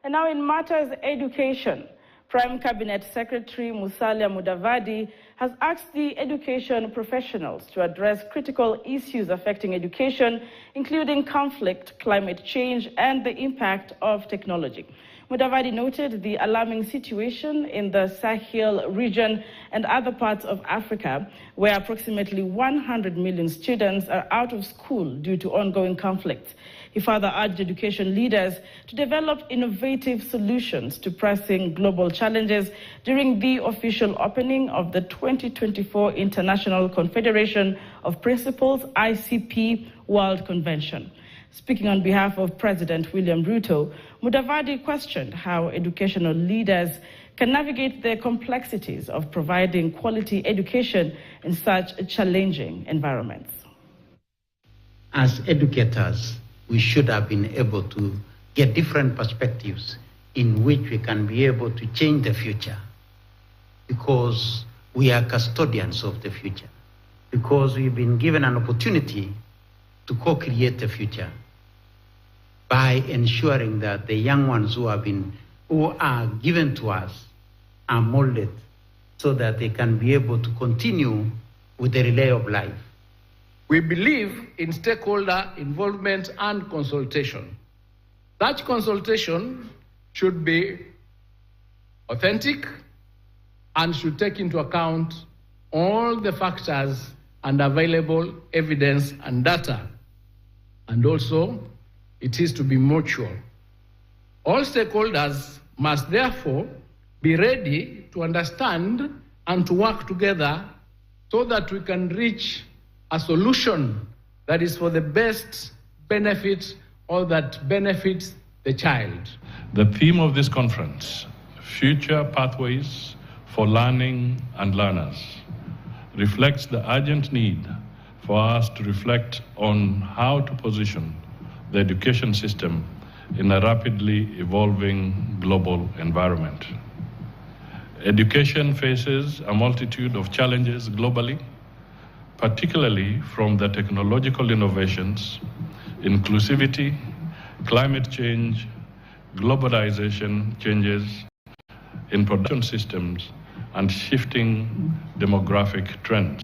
And now in matters education, Prime Cabinet Secretary Musalia Mudavadi has asked the education professionals to address critical issues affecting education, including conflict, climate change, and the impact of technology. Mudavadi noted the alarming situation in the Sahel region and other parts of Africa, where approximately 100 million students are out of school due to ongoing conflicts. He further urged education leaders to develop innovative solutions to pressing global challenges during the official opening of the 2024 International Confederation of Principals (ICP) World Convention. Speaking on behalf of President William Ruto, Mudavadi questioned how educational leaders can navigate the complexities of providing quality education in such challenging environments. As educators, we should have been able to get different perspectives in which we can be able to change the future, because we are custodians of the future, because we've been given an opportunity to co-create the future by ensuring that the young ones who are given to us are molded so that they can be able to continue with the relay of life. We believe in stakeholder involvement and consultation. Such consultation should be authentic and should take into account all the factors and available evidence and data. And also, it is to be mutual. All stakeholders must therefore be ready to understand and to work together so that we can reach a solution that is for the best benefit or that benefits the child. The theme of this conference, Future Pathways for Learning and Learners, reflects the urgent need for us to reflect on how to position the education system in a rapidly evolving global environment. Education faces a multitude of challenges globally, particularly from the technological innovations, inclusivity, climate change, globalization changes in production systems, and shifting demographic trends.